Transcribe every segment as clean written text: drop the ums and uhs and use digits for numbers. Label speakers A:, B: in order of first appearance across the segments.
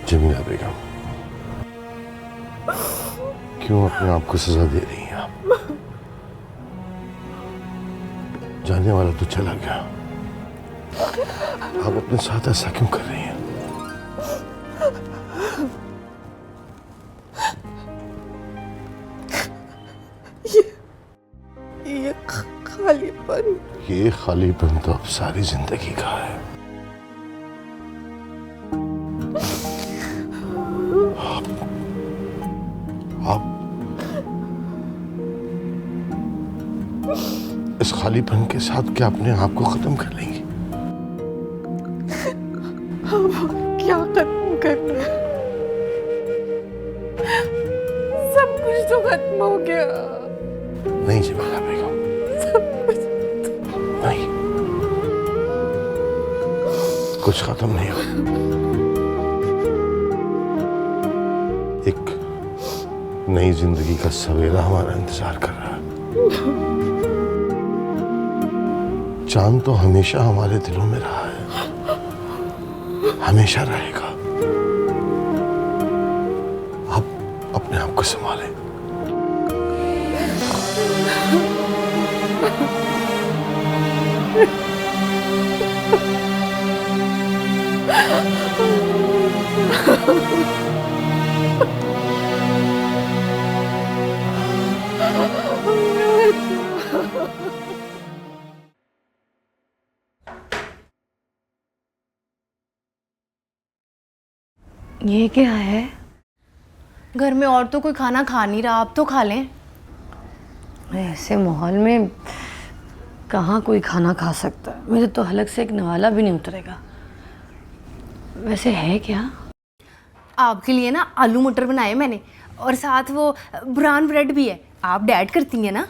A: जमीला बेगम, क्यों अपने आप को सजा दे रही हैं आप? जाने वाला तो चला गया, आप अपने साथ ऐसा क्यों कर रही हैं?
B: ये खालीपन,
A: ये खालीपन तो अब सारी जिंदगी का है। आप इस खालीपन के साथ क्या अपने आप को खत्म कर लेंगी?
B: क्या खत्म करना है? सब कुछ तो खत्म हो गया।
A: नहीं जमीला बेगम,
B: सब कुछ
A: नहीं, कुछ खत्म नहीं हो। एक नई जिंदगी का सवेरा हमारा इंतजार कर रहा है। चांद तो हमेशा हमारे दिलों में रहा है, हमेशा रहेगा। आप अपने आप को संभालें।
C: ये क्या है?
D: घर में और तो कोई खाना खा नहीं रहा, आप तो खा लें।
C: ऐसे माहौल में कहाँ कोई खाना खा सकता है? मेरे तो हलक से एक नवाला भी नहीं उतरेगा। वैसे है क्या?
D: आपके लिए ना आलू मटर बनाए मैंने, और साथ वो ब्राउन ब्रेड भी है। आप डैड करती हैं ना?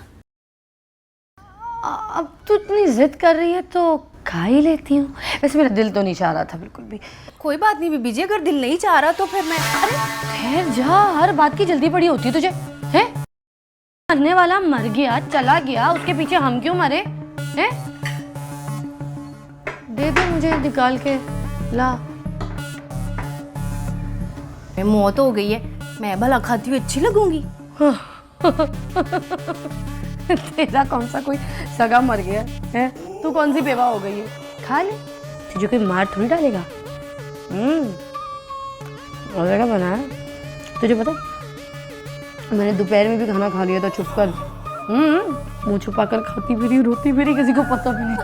C: अब तो इतनी जिद कर रही है तो खा ही लेती हूँ। वैसे मेरा दिल तो नहीं चाह रहा था बिल्कुल भी।
D: कोई बात नहीं बीबी जी, अगर दिल नहीं चाह रहा तो फिर मैं। अरे
C: ठहर जा, हर बात की जल्दी पड़ी होती है तुझे, हैं? मरने वाला मर गया, चला गया, उसके पीछे हम क्यों मरे? हैं? दे दे मुझे निकाल के ला।
D: मौत हो गई है, मैं भला खाती हुई अच्छी लगूंगी?
C: तेरा कौन सा कोई सगा मर गया है? तू कौन सी बेवा हो गई है? खा ले, तुझे कोई मार थोड़ी डालेगा। मजे का बना है। तुझे पता मैंने दोपहर में भी खाना खा लिया था छुप कर। मुंह छुपा कर खाती भी रही, रोती भी रही, किसी को पता भी नहीं।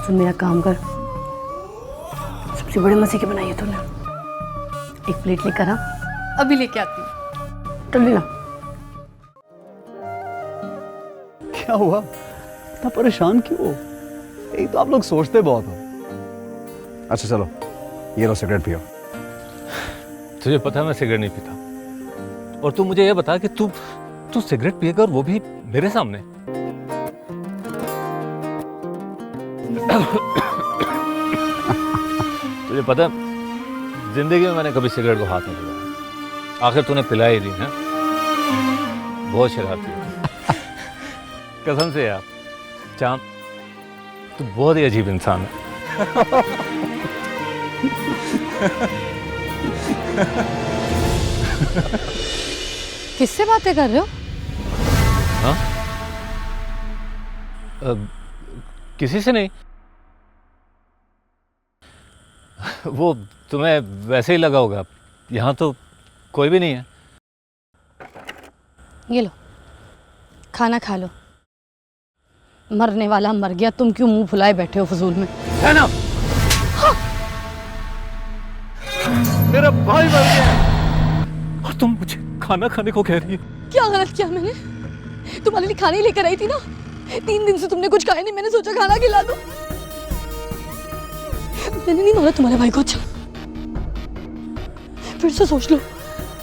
C: तुम मेरा काम कर, सबसे बड़े मजे की बनाई है तूने। एक प्लेट लेकर आ।
D: अभी लेके आती हूँ।
C: जल्दी ला।
E: क्या हुआ? इतना परेशान क्यों हो? एक तो आप लोग सोचते बहुत हो। अच्छा चलो, ये लो सिगरेट पियो।
F: तुझे पता है मैं सिगरेट नहीं पीता, और तू मुझे ये बता कि तू सिगरेट पिएगा और वो भी मेरे सामने? तुझे पता है जिंदगी में मैंने कभी सिगरेट को हाथ नहीं लगाया, आखिर तूने पिलाई दी है। बहुत शरारती है। कसम से यार चांद, तू बहुत ही अजीब इंसान है।
C: किससे बातें कर रहे हो?
F: हाँ? किसी से नहीं। वो तुम्हें वैसे ही लगा होगा, यहाँ तो कोई भी नहीं है।
C: ये लो, खाना खा लो। मरने वाला मर गया, तुम क्यों मुंह फुलाए बैठे हो फजूल में?
F: है ना? हाँ। मेरा भाई मर गया और तुम मुझे खाना खाने को कह रही हो?
C: क्या गलत किया मैंने? तुम्हारे लिए खाने लेकर आई थी ना। 3 दिन से तुमने कुछ खाया नहीं, मैंने सोचा खाना खिला दो। मैंने नहीं मारा तुम्हारे भाई को। अच्छा फिर से सोच लो,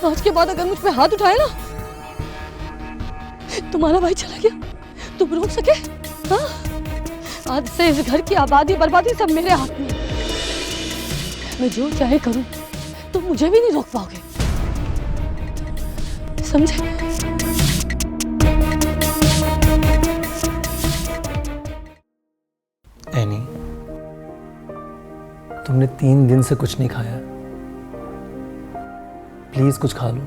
C: आज के बाद अगर मुझ पे हाथ उठाए ना, तुम्हारा भाई चला गया, तुम रोक सके? हाँ? आज से इस घर की आबादी बर्बादी सब मेरे हाथ में। मैं जो चाहे करूं, तुम मुझे भी नहीं रोक पाओगे, समझे?
G: एनी, तुमने 3 दिन से कुछ नहीं खाया, प्लीज कुछ खा लो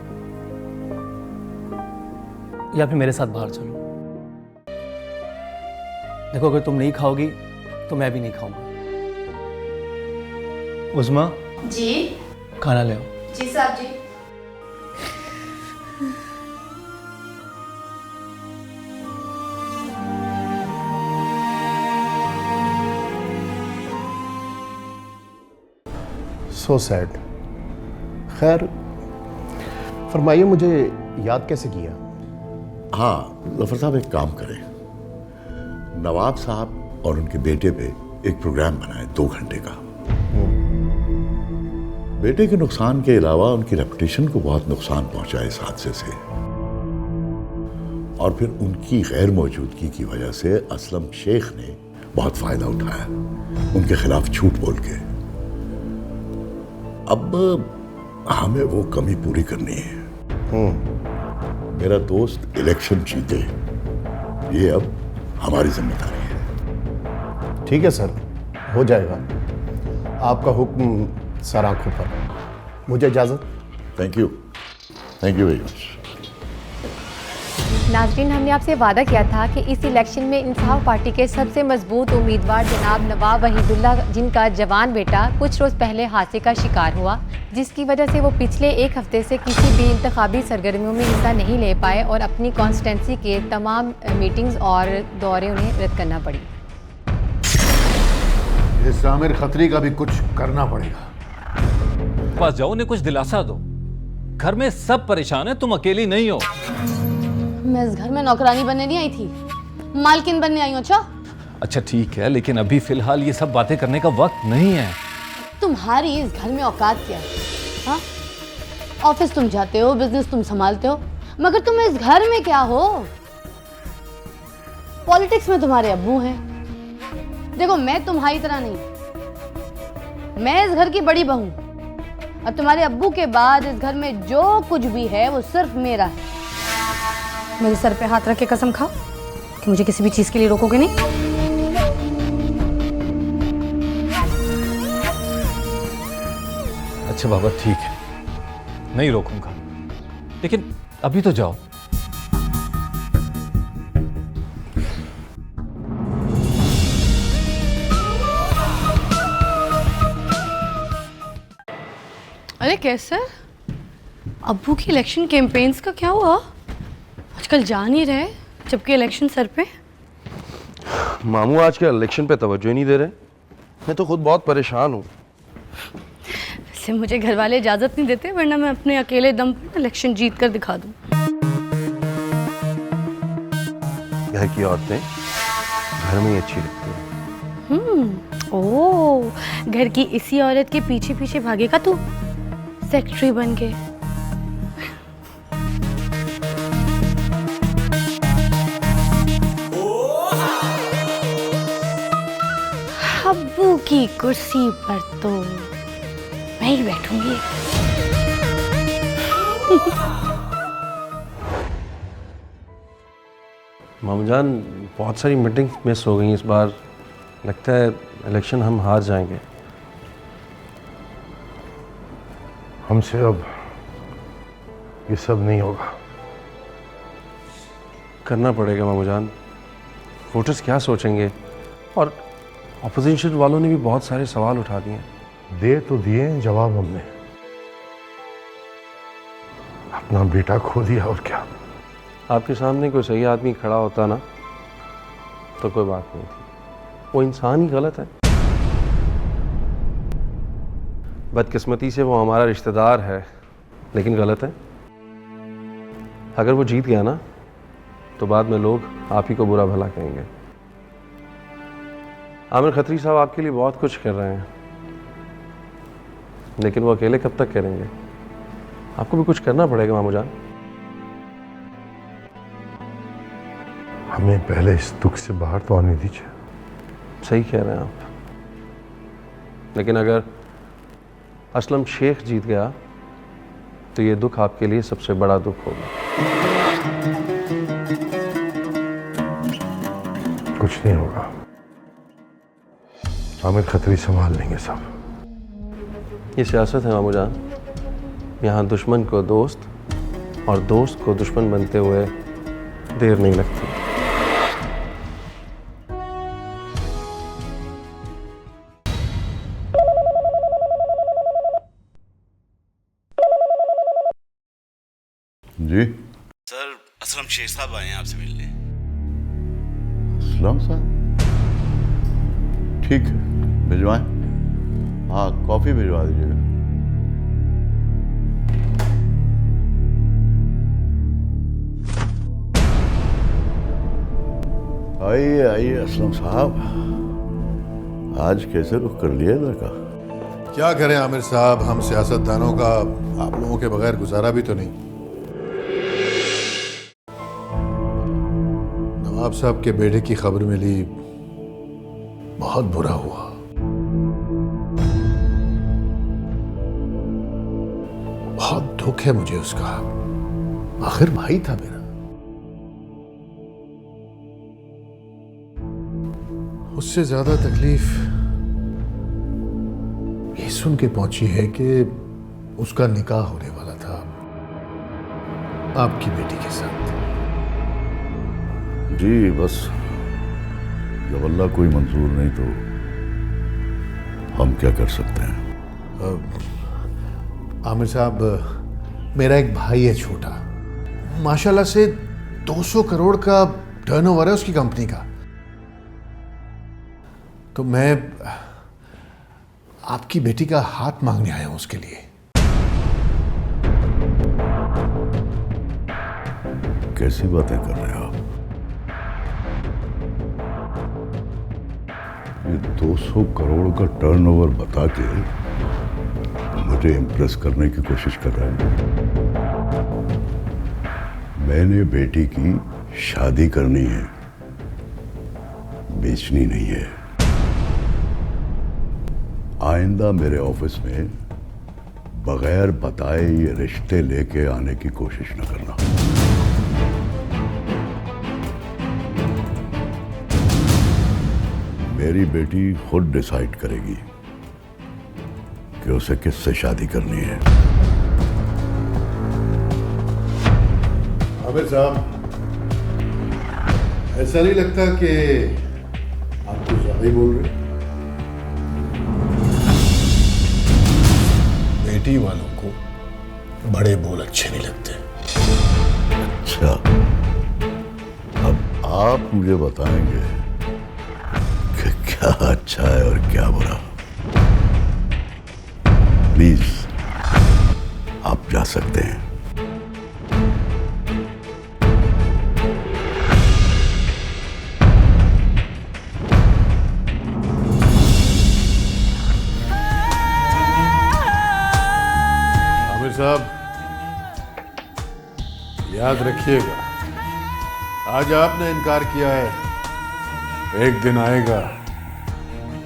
G: या फिर मेरे साथ बाहर चलो। देखो अगर तुम नहीं खाओगी तो मैं भी नहीं खाऊंगा। उस्मा
D: जी
G: खाना ले आओ।
D: जी साहब जी।
A: So sad. खैर, फरमाइए मुझे याद कैसे किया?
H: हाँ जफर साहब, एक काम करें, नवाब साहब और उनके बेटे पे एक प्रोग्राम बनाए 2 घंटे का। बेटे के नुकसान के अलावा उनकी रेपुटेशन को बहुत नुकसान पहुंचा इस हादसे से, और फिर उनकी गैर मौजूदगी की वजह से असलम शेख ने बहुत फायदा उठाया उनके खिलाफ झूठ बोल के। अब हमें वो कमी पूरी करनी है। मेरा दोस्त इलेक्शन जीते, ये अब हमारी जिम्मेदारी है।
A: ठीक है सर, हो जाएगा। आपका हुक्म सर आंखों पर। मुझे इजाजत।
H: Thank you very much.
I: नाजरीन, हमने आपसे वादा किया था कि इस इलेक्शन में इंसाफ पार्टी के सबसे मजबूत उम्मीदवार जनाब नवाब वहीदुल्ला, जिनका जवान बेटा कुछ रोज़ पहले हादसे का शिकार हुआ, जिसकी वजह से वो पिछले 1 हफ्ते से किसी भी इंतखाबी सरगर्मियों में हिस्सा नहीं ले पाए और अपनी कॉन्स्टिट्यूंसी के तमाम मीटिंग्स और दौरे उन्हें रद्द करना पड़ी।
J: इस आमिर खत्री का भी कुछ करना पड़ेगा।
F: पास जाओ, उन्हें कुछ दिलासा दो। घर में सब परेशान है, तुम अकेली नहीं हो।
C: मैं इस घर में नौकरानी बनने नहीं आई थी, मालकिन बनने आई हूँ।
F: अच्छा ठीक है, लेकिन अभी फिलहाल ये सब बातें करने का वक्त नहीं है।
C: तुम्हारी इस घर में औकात क्या है? हाँ, ऑफिस तुम जाते हो, बिजनेस तुम संभालते हो, मगर तुम इस घर में क्या हो? पॉलिटिक्स में तुम्हारे अब्बू हैं। देखो मैं तुम्हारी तरह नहीं, मैं इस घर की बड़ी बहू, और तुम्हारे अब्बू के बाद इस घर में जो कुछ भी है वो सिर्फ मेरा है।
D: मेरे सर पे हाथ रख के कसम खाओ कि मुझे किसी भी चीज के लिए रोकोगे नहीं।
F: अच्छा बाबा ठीक है, नहीं रोकूंगा, लेकिन अभी तो जाओ।
C: अरे कैसे अब्बू की इलेक्शन कैंपेन्स का क्या हुआ? आजकल जा नहीं रहे, जबकि इलेक्शन सर पे।
A: मामू आज के इलेक्शन पे तवज्जो ही नहीं दे रहे। मैं तो खुद बहुत परेशान हूँ।
C: वैसे मुझे घर वाले इजाजत नहीं देते, वरना मैं अपने अकेले दम पर इलेक्शन जीत कर दिखा दूं।
A: घर की औरतें घर में ही अच्छी लगती हैं।
C: ओह, घर की इसी औरत के पीछे पीछे भागेगा तू सेक्रेटरी बन के। अब्बू की कुर्सी पर तो मैं ही बैठूंगी।
K: मामू जान, बहुत सारी मीटिंग मिस हो गई इस बार। लगता है इलेक्शन हम हार जाएंगे।
A: हमसे अब ये सब नहीं होगा।
K: करना पड़ेगा मामू जान। वोटर्स क्या सोचेंगे? और ऑपोजिशन वालों ने भी बहुत सारे सवाल उठा दिए।
A: दे तो दिए जवाब हमने। अपना बेटा खो दिया और क्या।
K: आपके सामने कोई सही आदमी खड़ा होता ना तो कोई बात नहीं थी। वो इंसान ही गलत है। बदकिस्मती से वो हमारा रिश्तेदार है, लेकिन गलत है। अगर वो जीत गया ना तो बाद में लोग आप ही को बुरा भला कहेंगे। आमिर खत्री साहब आपके लिए बहुत कुछ कर रहे हैं, लेकिन वो अकेले कब तक करेंगे? आपको भी कुछ करना पड़ेगा मामू जान।
A: हमें पहले इस दुख से बाहर तो आने दीजिए।
K: सही कह रहे हैं आप, लेकिन अगर असलम शेख जीत गया तो ये दुख आपके लिए सबसे बड़ा दुख होगा।
A: कुछ नहीं होगा, आमिर खत्री संभाल लेंगे सब।
K: ये सियासत है मामू जान। यहाँ दुश्मन को दोस्त और दोस्त को दुश्मन बनते हुए देर नहीं लगती।
H: जी
L: सर, असलम शेख साहब आए हैं आपसे मिलने।
H: असलम साहब, ठीक है, भिजवाएं। हाँ, कॉफ़ी भिजवा दीजिएगा। आइए आइए असलम साहब, आज कैसे रुख कर लिया इधर का?
J: क्या करें आमिर साहब, हम सियासतदानों का आप लोगों के बगैर गुजारा भी तो नहीं। नवाब साहब के बेटे की खबर मिली, बहुत बुरा हुआ। बहुत दुख है मुझे उसका, आखिर भाई था मेरा। उससे ज्यादा तकलीफ ये सुन के पहुंची है कि उसका निकाह होने वाला था आपकी बेटी के साथ।
H: जी बस, जब अल्लाह कोई मंजूर नहीं तो हम क्या कर सकते हैं।
J: आमिर साहब, मेरा एक भाई है छोटा, माशाल्लाह से 200 करोड़ का टर्नओवर है उसकी कंपनी का। तो मैं आपकी बेटी का हाथ मांगने आया हूं उसके लिए।
H: कैसी बातें कर रहे हैं आप? ये 200 करोड़ का टर्नओवर बता के मुझे इम्प्रेस करने की कोशिश कर रहे हैं। मैंने बेटी की शादी करनी है, बेचनी नहीं है। आइंदा मेरे ऑफिस में बगैर बताए ये रिश्ते लेके आने की कोशिश न करना। मेरी बेटी खुद डिसाइड करेगी कि उसे किससे शादी करनी है।
J: आमिर साहब, ऐसा नहीं लगता कि आप कुछ ज्यादा ही बोल रहे? बेटी वालों को बड़े बोल अच्छे नहीं लगते।
H: अच्छा, अब आप मुझे बताएंगे कि क्या अच्छा है और क्या बुरा। प्लीज, आप जा सकते हैं।
J: आमिर साहब, याद रखिएगा, आज आपने इनकार किया है, एक दिन आएगा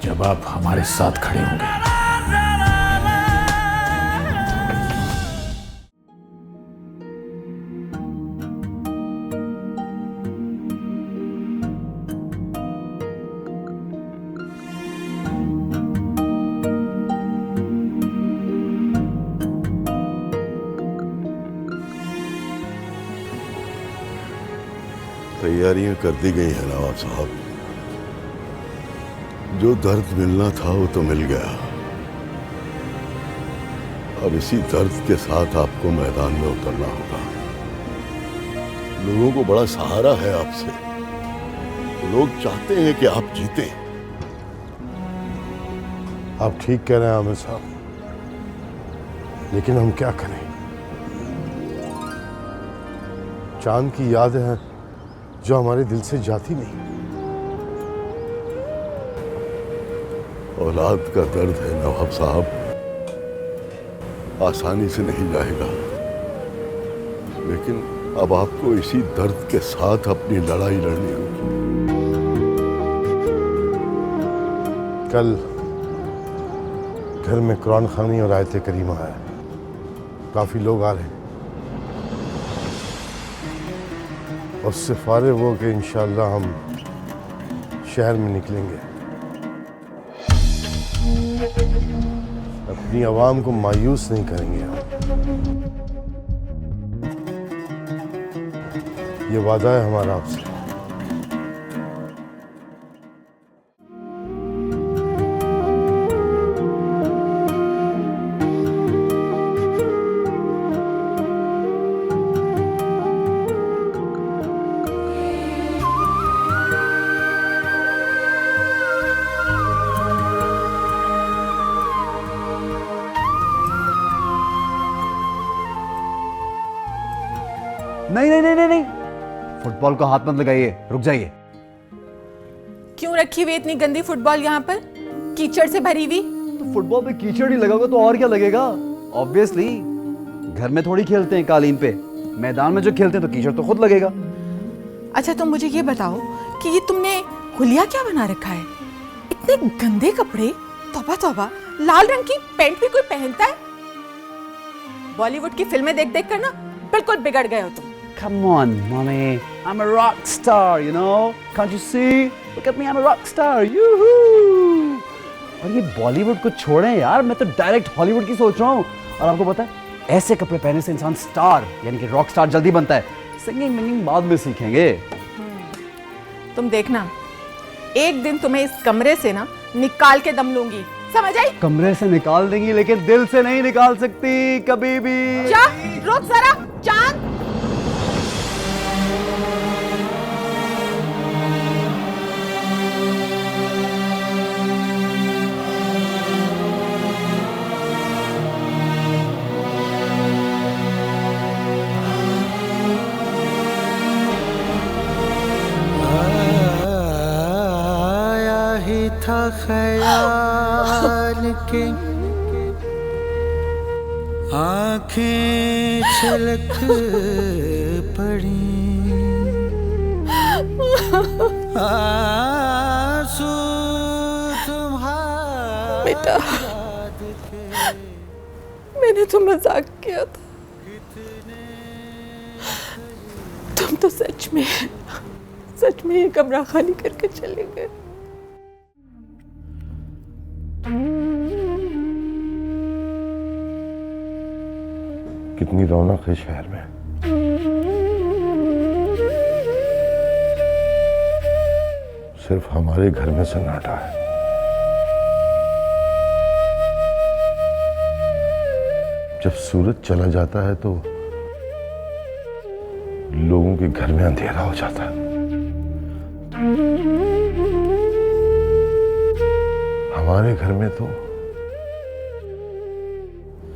J: जब आप हमारे साथ खड़े होंगे।
H: तैयारियां कर दी गई है नवाब साहब। जो दर्द मिलना था वो तो मिल गया। अब इसी दर्द के साथ आपको मैदान में उतरना होगा। लोगों को बड़ा सहारा है आपसे। लोग चाहते हैं कि आप जीतें।
A: आप ठीक कह रहे हैं आमिर साहब, लेकिन हम क्या करें? चांद की यादें हैं जो हमारे दिल से जाती नहीं।
H: औलाद का दर्द है नवाब साहब, आसानी से नहीं जाएगा। लेकिन अब आपको इसी दर्द के साथ अपनी लड़ाई लड़नी होगी।
A: कल घर में कुरान खानी और आयत करीमा है, काफी लोग आ रहे हैं। उससे फारिग हो के इंशाअल्लाह हम शहर में निकलेंगे। अपनी आवाम को मायूस नहीं करेंगे हम। ये वादा है हमारा आपसे।
E: नहीं नहीं नहीं नहीं नहीं, फुटबॉल को हाथ मत लगाइए, रुक जाइए।
B: क्यों रखी हुई इतनी गंदी फुटबॉल यहाँ पर, कीचड़ से भरी हुई?
E: तो फुटबॉल पे कीचड़ ही लगाओगे तो और क्या लगेगा? ऑब्वियसली, घर में थोड़ी खेलते हैं कालीन पे, मैदान में जो खेलते हैं तो कीचड़ तो खुद लगेगा।
B: अच्छा तुम मुझे ये बताओ कि ये तुमने हुलिया क्या बना रखा है? इतने गंदे कपड़े, तौबा तौबा, लाल रंग की पैंट भी कोई पहनता है? बॉलीवुड की फिल्में देख देख कर ना बिल्कुल बिगड़ गए हो तुम।
E: Come on, mommy. I'm a rock star, you know. Can't you see? Look at me, I'm a rock star. Yoo-hoo! और ये बॉलीवुड को छोड़ें यार, मैं तो डायरेक्ट हॉलीवुड की सोच रहा हूँ। और आपको पता है, ऐसे कपड़े पहनने से इंसान स्टार यानी कि रॉक स्टार जल्दी बनता है। सिंगिंग मिंगिंग बाद में सीखेंगे।
B: तुम देखना, एक दिन तुम्हें इस कमरे से ना निकाल के दम लूंगी, समझ आई?
E: कमरे से निकाल देंगी लेकिन दिल से नहीं निकाल सकती कभी भी।
B: जा, रुक जरा, चांद।
M: था ख्याल के आंखें छलक पड़ी, आंसू तुम्हारा।
B: बेटा, मैंने तो मजाक किया था, तुम तो सच में ये कमरा खाली करके चले गए।
A: कितनी रौनक है शहर में। सिर्फ हमारे घर में सन्नाटा है। जब सूरज चला जाता है तो लोगों के घर में अंधेरा हो जाता है। हमारे घर में तो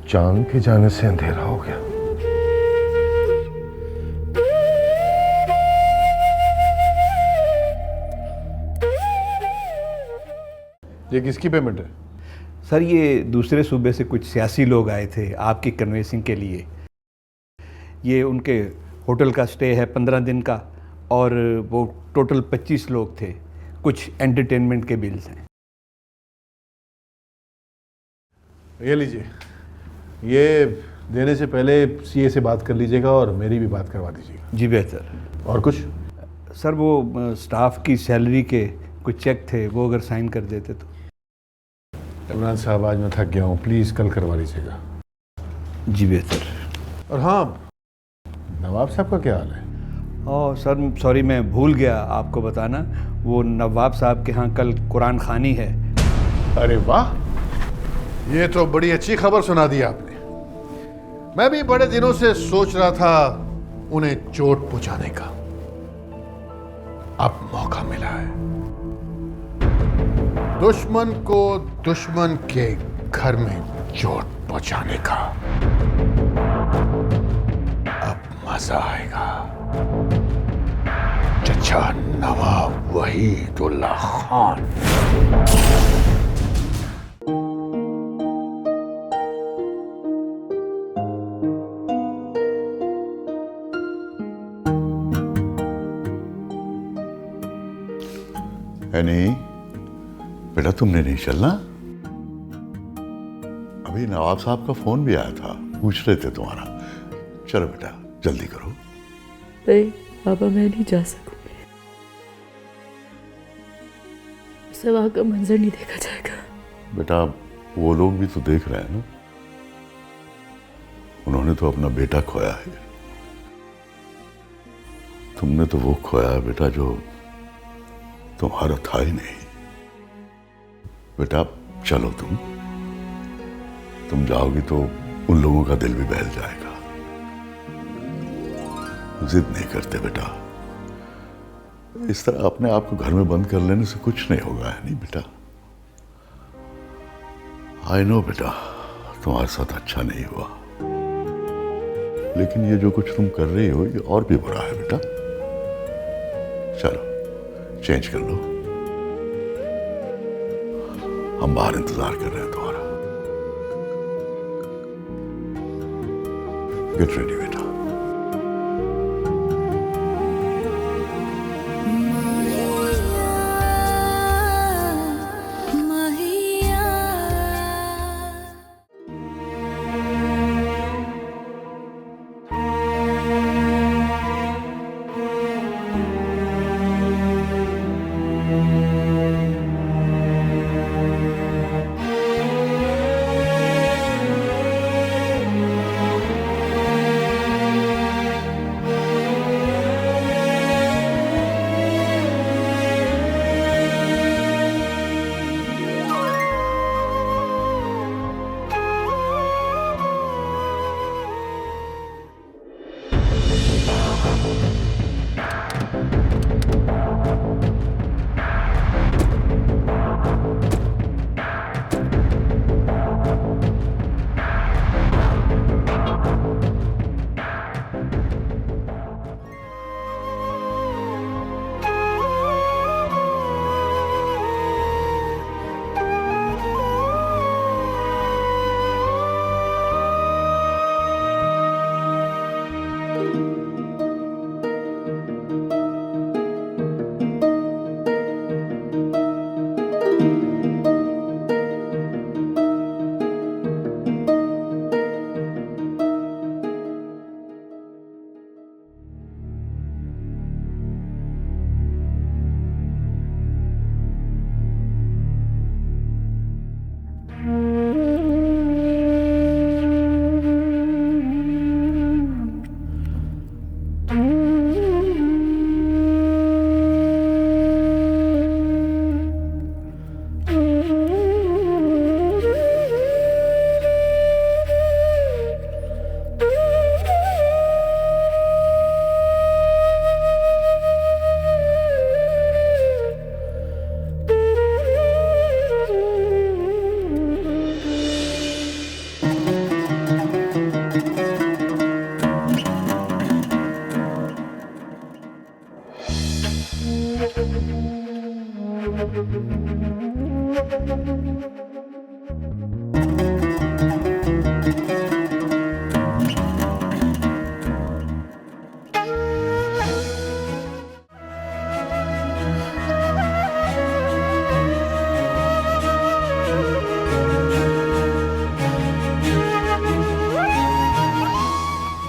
A: चांद के जाने से अंधेरा हो गया।
J: ये किसकी पेमेंट है?
N: सर ये दूसरे सूबे से कुछ सियासी लोग आए थे आपकी कन्वेंसिंग के लिए। ये उनके होटल का स्टे है 15 दिन का और वो टोटल 25 लोग थे। कुछ एंटरटेनमेंट के बिल्स हैं।
J: ये लीजिए, ये देने से पहले सीए से बात कर लीजिएगा और मेरी भी बात करवा दीजिएगा।
N: जी बेहतर।
J: और कुछ?
N: सर वो स्टाफ की सैलरी के कुछ चेक थे, वो अगर साइन कर देते तो।
J: इमरान साहब आज मैं थक गया हूँ, प्लीज़ कल करवा लीजिएगा।
N: जी बेहतर।
J: और हाँ, नवाब साहब का क्या हाल है?
N: ओह सर सॉरी, मैं भूल गया आपको बताना, वो नवाब साहब के यहाँ कल कुरान खानी है।
J: अरे वाह, ये तो बड़ी अच्छी खबर सुना दी आपने। मैं भी बड़े दिनों से सोच रहा था उन्हें चोट पहुंचाने का। अब मौका मिला है दुश्मन को दुश्मन के घर में चोट पहुंचाने का। अब मजा आएगा। चचा नवाब वहीदुल्ला खान।
H: नहीं बेटा, तुमने नहीं चलना? अभी नवाब साहब का फोन भी आया था, पूछ रहे थे तुम्हारा। चलो बेटा जल्दी करो।
O: नहीं पापा, मैं नहीं जा सकूंगी। उसे वहां का मंजर नहीं देखा जाएगा।
H: बेटा वो लोग भी तो देख रहे हैं ना, उन्होंने तो अपना बेटा खोया है। तुमने तो वो खोया है बेटा जो तुम्हारा था ही नहीं। बेटा चलो, तुम जाओगी तो उन लोगों का दिल भी बहल जाएगा। जिद नहीं करते बेटा, इस तरह अपने आप को घर में बंद कर लेने से कुछ नहीं होगा, है नहीं बेटा? आई नो बेटा, तुम्हारे साथ अच्छा नहीं हुआ, लेकिन ये जो कुछ तुम कर रही हो ये और भी बुरा है बेटा। चलो चेंज कर लो, हम बाहर इंतजार कर रहे हैं तुम्हारा। गेट रेडी बेटा।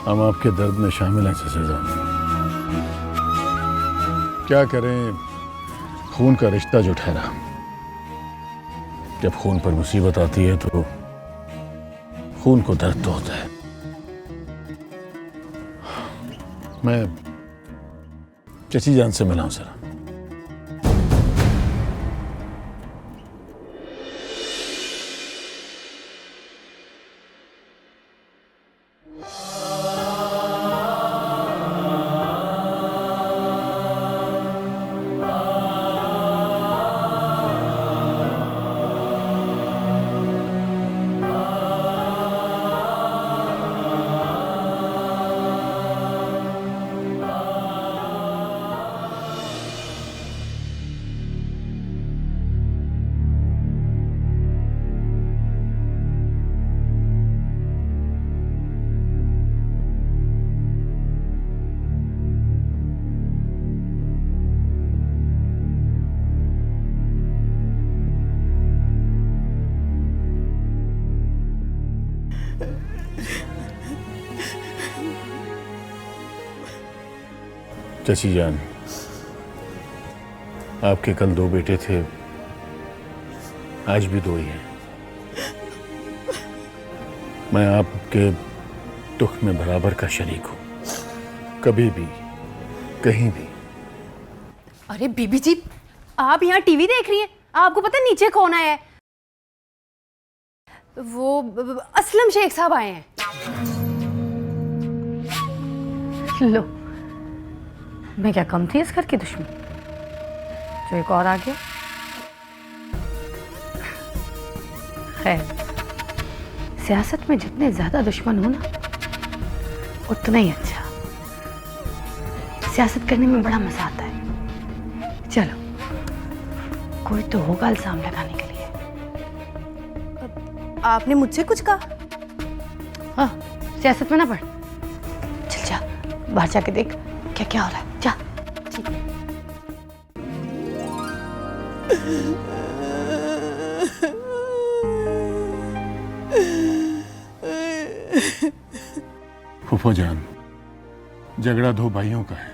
J: हम आपके दर्द में शामिल हैं ससुराल। क्या करें, खून का रिश्ता जो ठहरा। जब खून पर मुसीबत आती है तो खून को दर्द तो होता है। मैं चची जान से मिला हूं जरा। चची जान, आपके कल 2 बेटे थे, आज भी 2 ही हैं। मैं आपके दुख में बराबर का शरीक हूं, कभी भी कहीं भी।
D: अरे बीबी जी, आप यहाँ टीवी देख रही हैं, आपको पता है नीचे कौन आया है? वो असलम शेख साहब आए हैं।
C: लो, मैं क्या कम थी इस घर की दुश्मन जो एक और आ गया? खैर, सियासत में जितने ज्यादा दुश्मन हो ना उतना ही अच्छा। सियासत करने में बड़ा मजा आता है। चलो, कोई तो होगा इल्जाम लगाने के लिए।
D: आपने मुझसे कुछ कहा?
C: हाँ, सियासत में ना पढ़। चल जा, बाहर जाके देख क्या क्या हो रहा है। जा।
J: फूफो जान, झगड़ा दो भाइयों का है।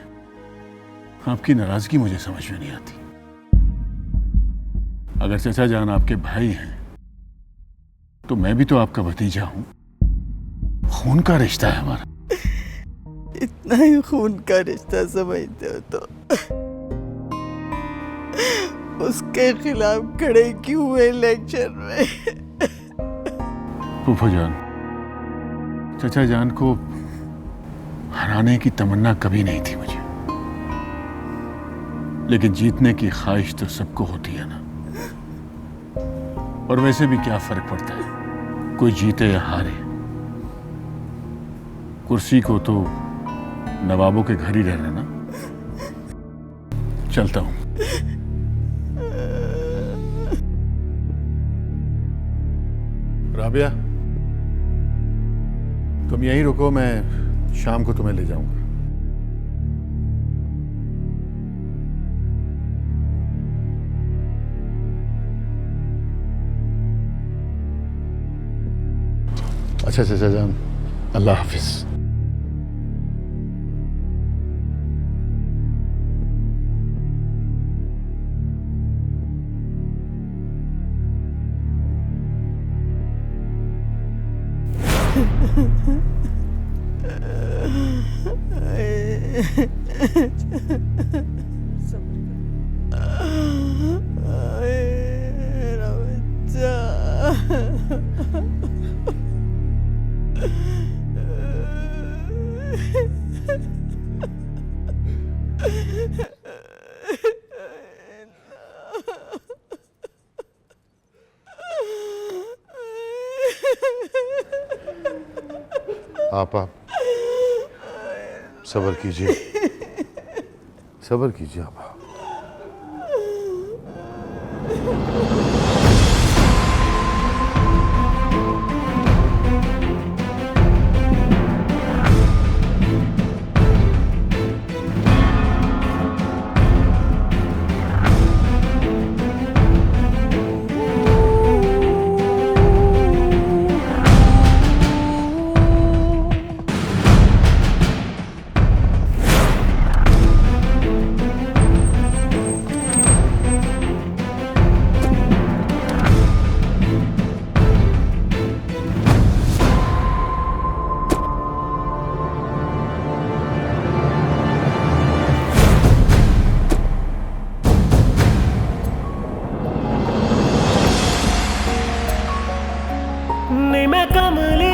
J: आपकी नाराजगी मुझे समझ में नहीं आती। अगर चचा जान आपके भाई हैं तो मैं भी तो आपका भतीजा हूं। खून का रिश्ता है हमारा।
M: इतना ही खून का रिश्ता समझते हो तो उसके खिलाफ खड़े क्यों हुए इलेक्शन में?
J: फूफो जान, चचा जान को हराने की तमन्ना कभी नहीं थी मुझे, लेकिन जीतने की ख्वाहिश तो सबको होती है ना। और वैसे भी क्या फर्क पड़ता है कोई जीते या हारे। कुर्सी को तो नवाबों के घर ही रहना ना। चलता हूं। राबिया, तुम यहीं रुको, मैं शाम को तुम्हें ले जाऊंगा। अच्छा चाचा जान, अल्लाह हाफिज।
M: मेरा बच्चा।
A: आप सब्र कीजिए, सब्र कीजिए आप।
M: नहीं मैं कमली